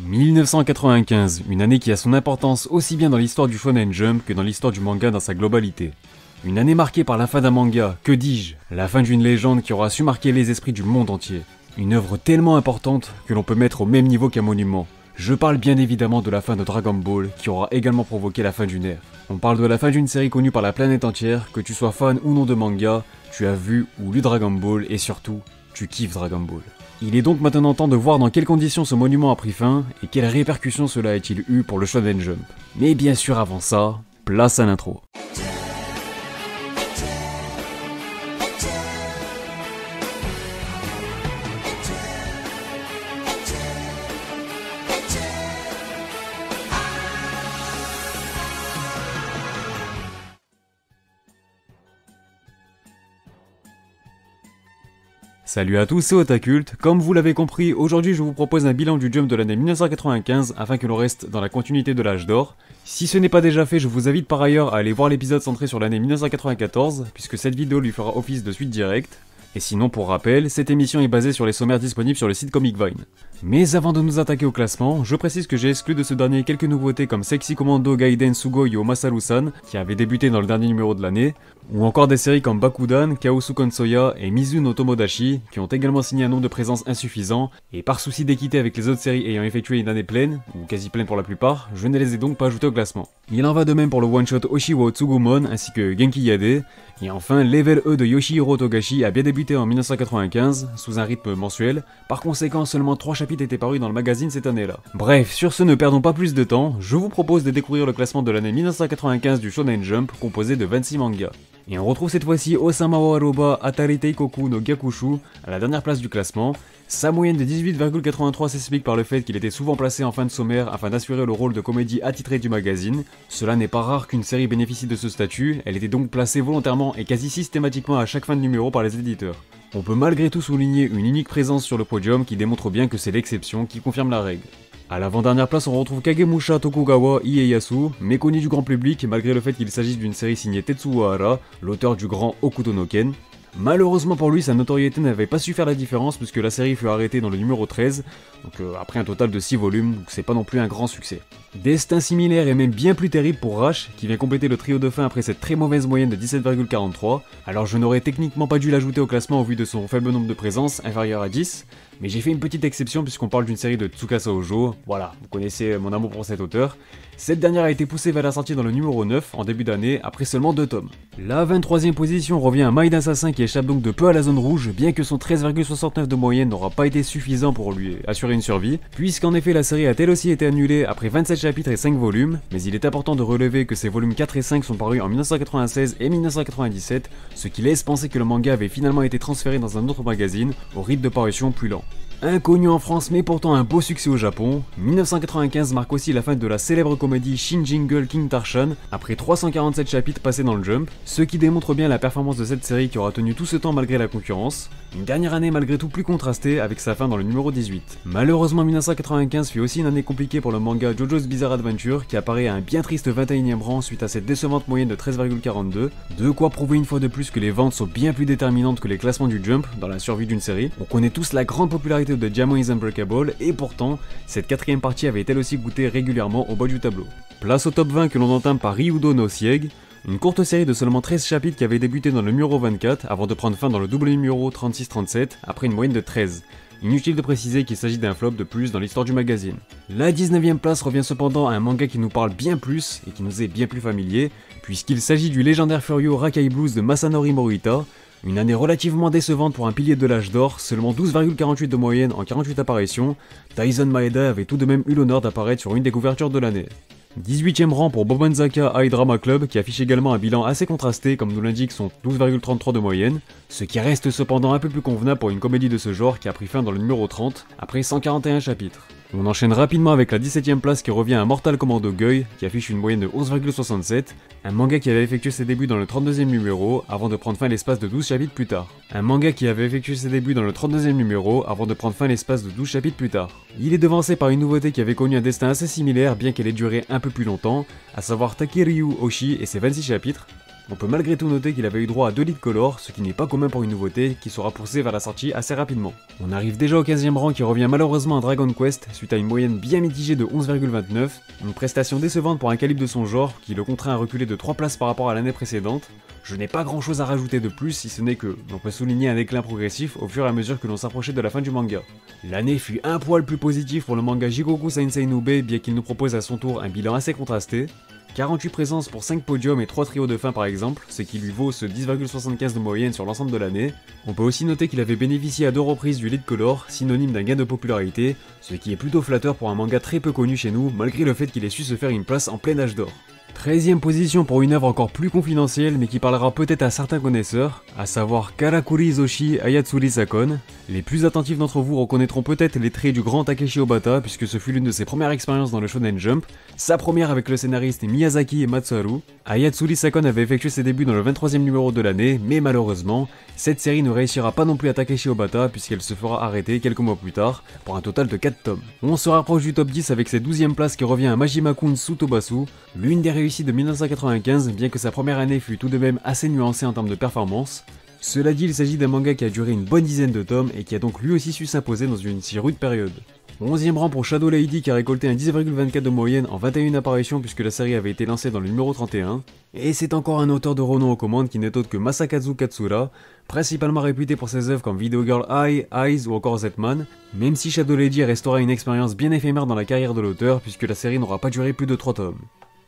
1995, une année qui a son importance aussi bien dans l'histoire du Shonen Jump que dans l'histoire du manga dans sa globalité. Une année marquée par la fin d'un manga, que dis-je, la fin d'une légende qui aura su marquer les esprits du monde entier. Une œuvre tellement importante que l'on peut mettre au même niveau qu'un monument. Je parle bien évidemment de la fin de Dragon Ball, qui aura également provoqué la fin d'une ère. On parle de la fin d'une série connue par la planète entière, que tu sois fan ou non de manga, tu as vu ou lu Dragon Ball et surtout, tu kiffes Dragon Ball. Il est donc maintenant temps de voir dans quelles conditions ce monument a pris fin et quelles répercussions cela a-t-il eu pour le Shonen Jump. Mais bien sûr avant ça, place à l'intro. Salut à tous, c'est Otakult. Comme vous l'avez compris, aujourd'hui je vous propose un bilan du Jump de l'année 1995 afin que l'on reste dans la continuité de l'âge d'or. Si ce n'est pas déjà fait, je vous invite par ailleurs à aller voir l'épisode centré sur l'année 1994, puisque cette vidéo lui fera office de suite directe. Et sinon, pour rappel, cette émission est basée sur les sommaires disponibles sur le site Comic Vine. Mais avant de nous attaquer au classement, je précise que j'ai exclu de ce dernier quelques nouveautés comme Sexy Commando Gaiden Sugoi Yo Masaru-san, qui avait débuté dans le dernier numéro de l'année, ou encore des séries comme Bakudan, Kaosu Konsoya et Mizu no Tomodachi, qui ont également signé un nombre de présences insuffisant, et par souci d'équité avec les autres séries ayant effectué une année pleine, ou quasi pleine pour la plupart, je ne les ai donc pas ajoutées au classement. Il en va de même pour le one-shot Oshiwo Tsugumon ainsi que Genki Yade, et enfin Level E de Yoshihiro Togashi a bien débuté en 1995, sous un rythme mensuel, par conséquent seulement 3 chapitres étaient parus dans le magazine cette année-là. Bref, sur ce ne perdons pas plus de temps, je vous propose de découvrir le classement de l'année 1995 du Shonen Jump, composé de 26 mangas. Et on retrouve cette fois-ci Osama wa Aroba Atari Teikoku no Gyakushu à la dernière place du classement. Sa moyenne de 18,83 s'explique par le fait qu'il était souvent placé en fin de sommaire afin d'assurer le rôle de comédie attitrée du magazine. Cela n'est pas rare qu'une série bénéficie de ce statut, elle était donc placée volontairement et quasi systématiquement à chaque fin de numéro par les éditeurs. On peut malgré tout souligner une unique présence sur le podium qui démontre bien que c'est l'exception qui confirme la règle. À l'avant-dernière place, on retrouve Kagemusha Tokugawa Ieyasu, méconnu du grand public malgré le fait qu'il s'agisse d'une série signée Tetsuo Hara, l'auteur du grand Hokuto no Ken. Malheureusement pour lui, sa notoriété n'avait pas su faire la différence puisque la série fut arrêtée dans le numéro 13, donc après un total de 6 volumes, donc c'est pas non plus un grand succès. Destin similaire et même bien plus terrible pour Rash, qui vient compléter le trio de fin après cette très mauvaise moyenne de 17,43, alors je n'aurais techniquement pas dû l'ajouter au classement au vu de son faible nombre de présences, inférieur à 10, mais j'ai fait une petite exception puisqu'on parle d'une série de Tsukasa Ojo, voilà, vous connaissez mon amour pour cet auteur. Cette dernière a été poussée vers la sortie dans le numéro 9 en début d'année, après seulement 2 tomes. La 23e position revient à Maid Assassin qui échappe donc de peu à la zone rouge, bien que son 13,69 de moyenne n'aura pas été suffisant pour lui assurer une survie, puisqu'en effet la série a elle aussi été annulée après 27 chapitres et 5 volumes, mais il est important de relever que ces volumes 4 et 5 sont parus en 1996 et 1997, ce qui laisse penser que le manga avait finalement été transféré dans un autre magazine, au rythme de parution plus lent. Inconnu en France mais pourtant un beau succès au Japon, 1995 marque aussi la fin de la célèbre comédie Shin Jingle King Tarshan après 347 chapitres passés dans le Jump, ce qui démontre bien la performance de cette série qui aura tenu tout ce temps malgré la concurrence. Une dernière année malgré tout plus contrastée avec sa fin dans le numéro 18. Malheureusement 1995 fut aussi une année compliquée pour le manga JoJo's Bizarre Adventure qui apparaît à un bien triste 21e rang suite à cette décevante moyenne de 13,42, de quoi prouver une fois de plus que les ventes sont bien plus déterminantes que les classements du Jump dans la survie d'une série. On connaît tous la grande popularité de Diamond is Unbreakable et pourtant, cette quatrième partie avait elle aussi goûté régulièrement au bas du tableau. Place au top 20 que l'on entame par Ryudo no Sieg, une courte série de seulement 13 chapitres qui avait débuté dans le numéro 24 avant de prendre fin dans le double numéro 36-37 après une moyenne de 13. Inutile de préciser qu'il s'agit d'un flop de plus dans l'histoire du magazine. La 19e place revient cependant à un manga qui nous parle bien plus et qui nous est bien plus familier, puisqu'il s'agit du légendaire Furio Rakai Blues de Masanori Morita. Une année relativement décevante pour un pilier de l'âge d'or, seulement 12,48 de moyenne en 48 apparitions, Taisen Maeda avait tout de même eu l'honneur d'apparaître sur une des couvertures de l'année. 18e rang pour Bobonzaka High Drama Club qui affiche également un bilan assez contrasté comme nous l'indique son 12,33 de moyenne, ce qui reste cependant un peu plus convenable pour une comédie de ce genre qui a pris fin dans le numéro 30 après 141 chapitres. On enchaîne rapidement avec la 17e place qui revient à Mortal Commando Guy qui affiche une moyenne de 11,67, un manga qui avait effectué ses débuts dans le 32e numéro avant de prendre fin l'espace de 12 chapitres plus tard. Il est devancé par une nouveauté qui avait connu un destin assez similaire bien qu'elle ait duré un peu plus longtemps, à savoir Takeryu Oshi et ses 26 chapitres. On peut malgré tout noter qu'il avait eu droit à 2 lead color, ce qui n'est pas commun pour une nouveauté qui sera poussée vers la sortie assez rapidement. On arrive déjà au 15e rang qui revient malheureusement à Dragon Quest suite à une moyenne bien mitigée de 11,29, une prestation décevante pour un calibre de son genre qui le contraint à reculer de 3 places par rapport à l'année précédente. Je n'ai pas grand chose à rajouter de plus si ce n'est que l'on peut souligner un déclin progressif au fur et à mesure que l'on s'approchait de la fin du manga. L'année fut un poil plus positif pour le manga Jigoku Sensei Nube, bien qu'il nous propose à son tour un bilan assez contrasté. 48 présences pour 5 podiums et 3 trios de fin par exemple, ce qui lui vaut ce 10,75 de moyenne sur l'ensemble de l'année. On peut aussi noter qu'il avait bénéficié à 2 reprises du lead color, synonyme d'un gain de popularité, ce qui est plutôt flatteur pour un manga très peu connu chez nous, malgré le fait qu'il ait su se faire une place en plein âge d'or. 13e position pour une œuvre encore plus confidentielle mais qui parlera peut-être à certains connaisseurs, à savoir Karakuri Izoshi Ayatsuri Sakon. Les plus attentifs d'entre vous reconnaîtront peut-être les traits du grand Takeshi Obata puisque ce fut l'une de ses premières expériences dans le Shonen Jump, sa première avec le scénariste Miyazaki et Matsuharu. Ayatsuri Sakon avait effectué ses débuts dans le 23e numéro de l'année, mais malheureusement, cette série ne réussira pas non plus à Takeshi Obata puisqu'elle se fera arrêter quelques mois plus tard, pour un total de 4 tomes. On se rapproche du top 10 avec cette 12e place qui revient à Majima-kun Tsutobasu, l'une des réussites de 1995, bien que sa première année fût tout de même assez nuancée en termes de performance. Cela dit, il s'agit d'un manga qui a duré une bonne dizaine de tomes et qui a donc lui aussi su s'imposer dans une si rude période. 11e rang pour Shadow Lady qui a récolté un 10,24 de moyenne en 21 apparitions puisque la série avait été lancée dans le numéro 31. Et c'est encore un auteur de renom aux commandes qui n'est autre que Masakazu Katsura, principalement réputé pour ses œuvres comme Video Girl Eye, Eyes ou encore Z-Man, même si Shadow Lady restera une expérience bien éphémère dans la carrière de l'auteur puisque la série n'aura pas duré plus de 3 tomes.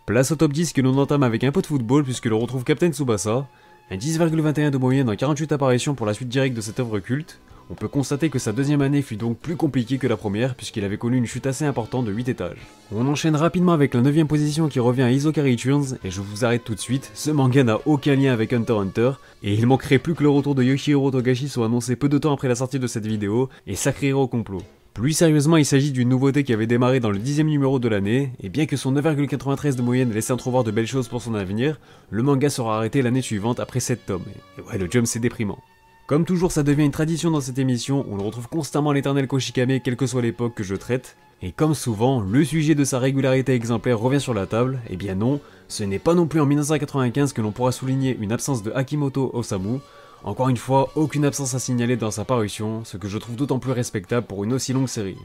Place au top 10 que l'on entame avec un peu de football puisque l'on retrouve Captain Tsubasa, un 10,21 de moyenne en 48 apparitions pour la suite directe de cette œuvre culte. On peut constater que sa deuxième année fut donc plus compliquée que la première puisqu'il avait connu une chute assez importante de 8 étages. On enchaîne rapidement avec la 9ème position qui revient à Izokari Returns et je vous arrête tout de suite, ce manga n'a aucun lien avec Hunter x Hunter et il manquerait plus que le retour de Yoshihiro Togashi soit annoncé peu de temps après la sortie de cette vidéo et ça crierait au complot. Plus sérieusement, il s'agit d'une nouveauté qui avait démarré dans le 10e numéro de l'année, et bien que son 9,93 de moyenne laissait entrevoir de belles choses pour son avenir, le manga sera arrêté l'année suivante après 7 tomes, et ouais, le jump c'est déprimant. Comme toujours, ça devient une tradition dans cette émission, on retrouve constamment l'éternel Koshikame quelle que soit l'époque que je traite, et comme souvent, le sujet de sa régularité exemplaire revient sur la table, et bien non, ce n'est pas non plus en 1995 que l'on pourra souligner une absence de Akimoto Osamu. Encore une fois, aucune absence à signaler dans sa parution, ce que je trouve d'autant plus respectable pour une aussi longue série.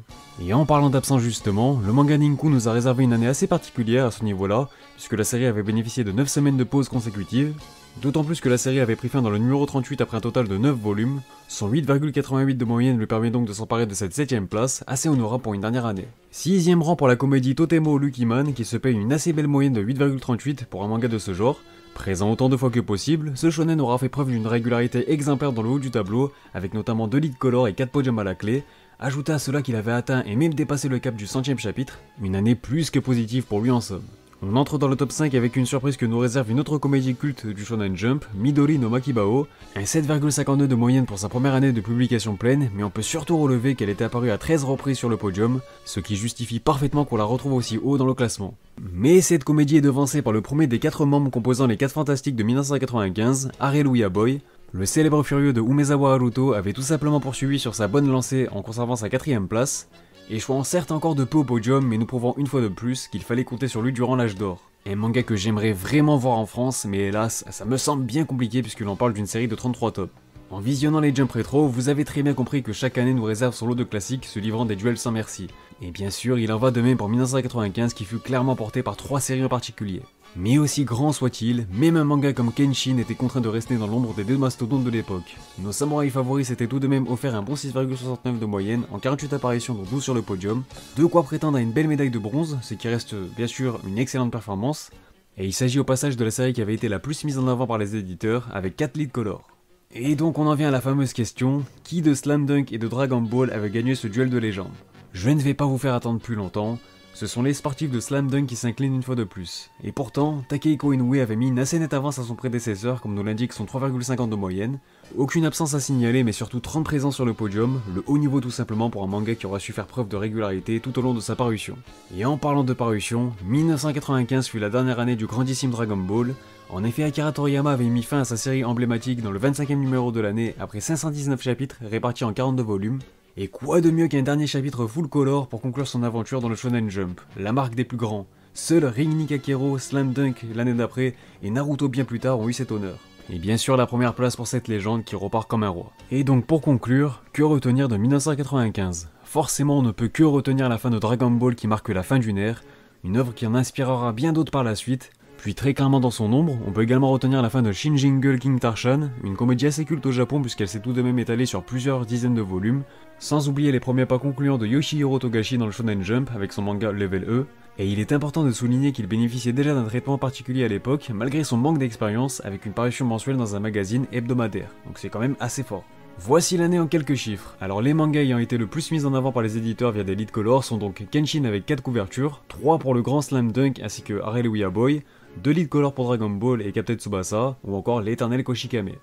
Et en parlant d'absence justement, le manga Ninku nous a réservé une année assez particulière à ce niveau-là, puisque la série avait bénéficié de 9 semaines de pause consécutives, d'autant plus que la série avait pris fin dans le numéro 38 après un total de 9 volumes, son 8,88 de moyenne lui permet donc de s'emparer de cette 7ème place, assez honorable pour une dernière année. 6ème rang pour la comédie Totemo Lucky-Man qui se paye une assez belle moyenne de 8,38 pour un manga de ce genre. Présent autant de fois que possible, ce shonen aura fait preuve d'une régularité exemplaire dans le haut du tableau, avec notamment 2 lead color et 4 podiums à la clé. Ajoutez à cela qu'il avait atteint et même dépassé le cap du 100ème chapitre, une année plus que positive pour lui en somme. On entre dans le top 5 avec une surprise que nous réserve une autre comédie culte du Shonen Jump, Midori no Makibao, un 7,52 de moyenne pour sa première année de publication pleine, mais on peut surtout relever qu'elle était apparue à 13 reprises sur le podium, ce qui justifie parfaitement qu'on la retrouve aussi haut dans le classement. Mais cette comédie est devancée par le premier des 4 membres composant les 4 Fantastiques de 1995, Hallelujah Boy. Le célèbre furieux de Umezawa Haruto avait tout simplement poursuivi sur sa bonne lancée en conservant sa 4ème place, échouant certes encore de peu au podium, mais nous prouvant une fois de plus qu'il fallait compter sur lui durant l'âge d'or. Un manga que j'aimerais vraiment voir en France, mais hélas, ça me semble bien compliqué puisque l'on parle d'une série de 33 tomes. En visionnant les Jump Retro, vous avez très bien compris que chaque année nous réserve son lot de classiques se livrant des duels sans merci. Et bien sûr, il en va de même pour 1995 qui fut clairement porté par 3 séries en particulier. Mais aussi grand soit-il, même un manga comme Kenshin était contraint de rester dans l'ombre des 2 mastodontes de l'époque. Nos samouraïs favoris s'étaient tout de même offert un bon 6,69 de moyenne en 48 apparitions dont 12 sur le podium, de quoi prétendre à une belle médaille de bronze, ce qui reste bien sûr une excellente performance, et il s'agit au passage de la série qui avait été la plus mise en avant par les éditeurs, avec 4 lead color. Et donc on en vient à la fameuse question, qui de Slam Dunk et de Dragon Ball avait gagné ce duel de légende? Je ne vais pas vous faire attendre plus longtemps, ce sont les sportifs de Slam Dunk qui s'inclinent une fois de plus. Et pourtant, Takehiko Inoue avait mis une assez nette avance à son prédécesseur, comme nous l'indique son 3,50 de moyenne. Aucune absence à signaler, mais surtout 30 présents sur le podium, le haut niveau tout simplement pour un manga qui aura su faire preuve de régularité tout au long de sa parution. Et en parlant de parution, 1995 fut la dernière année du grandissime Dragon Ball. En effet, Akira Toriyama avait mis fin à sa série emblématique dans le 25e numéro de l'année après 519 chapitres répartis en 42 volumes. Et quoi de mieux qu'un dernier chapitre full color pour conclure son aventure dans le Shonen Jump, la marque des plus grands. Seuls Ring Nikakero, Slam Dunk l'année d'après et Naruto bien plus tard ont eu cet honneur. Et bien sûr la première place pour cette légende qui repart comme un roi. Et donc pour conclure, que retenir de 1995 ? Forcément on ne peut que retenir la fin de Dragon Ball qui marque la fin d'une ère, une œuvre qui en inspirera bien d'autres par la suite. Puis très clairement dans son ombre, on peut également retenir la fin de Shin Jingle King Tarshan, une comédie assez culte au Japon puisqu'elle s'est tout de même étalée sur plusieurs dizaines de volumes, sans oublier les premiers pas concluants de Yoshihiro Togashi dans le Shonen Jump avec son manga Level E, et il est important de souligner qu'il bénéficiait déjà d'un traitement particulier à l'époque, malgré son manque d'expérience, avec une parution mensuelle dans un magazine hebdomadaire, donc c'est quand même assez fort. Voici l'année en quelques chiffres. Alors les mangas ayant été le plus mis en avant par les éditeurs via des lead colors sont donc Kenshin avec 4 couvertures, 3 pour le grand Slam Dunk ainsi que Hallelujah Boy, 2 lead colors pour Dragon Ball et Captain Tsubasa, ou encore l'éternel Koshikame.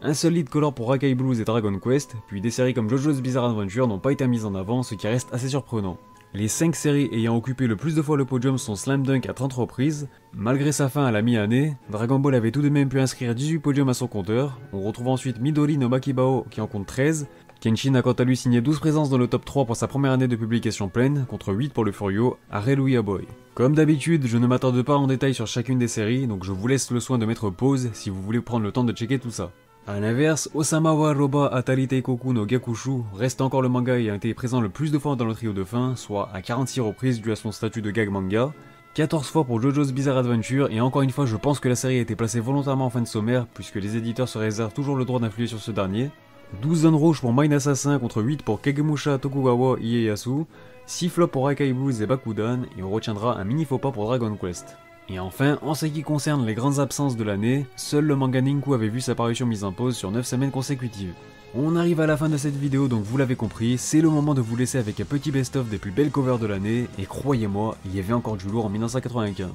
Un seul lead color pour Rakai Blues et Dragon Quest, puis des séries comme JoJo's Bizarre Adventure n'ont pas été mises en avant, ce qui reste assez surprenant. Les 5 séries ayant occupé le plus de fois le podium sont Slam Dunk à 30 reprises. Malgré sa fin à la mi-année, Dragon Ball avait tout de même pu inscrire 18 podiums à son compteur. On retrouve ensuite Midori no Makibao qui en compte 13. Kenshin a quant à lui signé 12 présences dans le top 3 pour sa première année de publication pleine, contre 8 pour le Furio, Hallelujah Boy. Comme d'habitude, je ne m'attarde pas en détail sur chacune des séries, donc je vous laisse le soin de mettre pause si vous voulez prendre le temps de checker tout ça. A l'inverse, Osama wa Roba Atari Teikoku no Gyakushu reste encore le manga ayant été présent le plus de fois dans le trio de fin, soit à 46 reprises dû à son statut de gag manga, 14 fois pour JoJo's Bizarre Adventure, et encore une fois je pense que la série a été placée volontairement en fin de sommaire puisque les éditeurs se réservent toujours le droit d'influer sur ce dernier, 12 zones rouges pour Mine Assassin contre 8 pour Kagemusha Tokugawa Ieyasu, 6 flops pour Rakai Blues et Bakudan, et on retiendra un mini faux pas pour Dragon Quest. Et enfin, en ce qui concerne les grandes absences de l'année, seul le manga Ninku avait vu sa parution mise en pause sur 9 semaines consécutives. On arrive à la fin de cette vidéo, donc vous l'avez compris, c'est le moment de vous laisser avec un petit best-of des plus belles covers de l'année, et croyez-moi, il y avait encore du lourd en 1995.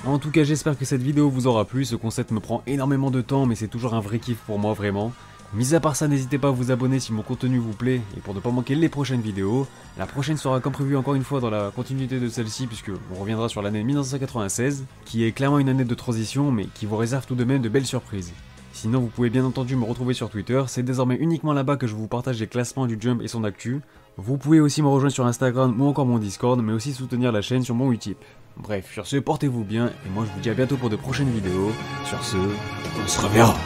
En tout cas j'espère que cette vidéo vous aura plu, ce concept me prend énormément de temps mais c'est toujours un vrai kiff pour moi vraiment. Mis à part ça, n'hésitez pas à vous abonner si mon contenu vous plaît et pour ne pas manquer les prochaines vidéos. La prochaine sera comme prévu encore une fois dans la continuité de celle-ci puisque on reviendra sur l'année 1996 qui est clairement une année de transition mais qui vous réserve tout de même de belles surprises. Sinon vous pouvez bien entendu me retrouver sur Twitter, c'est désormais uniquement là-bas que je vous partage les classements du Jump et son actu. Vous pouvez aussi me rejoindre sur Instagram ou encore mon Discord mais aussi soutenir la chaîne sur mon Utip. Bref, sur ce, portez-vous bien, et moi je vous dis à bientôt pour de prochaines vidéos. Sur ce, on se reverra.「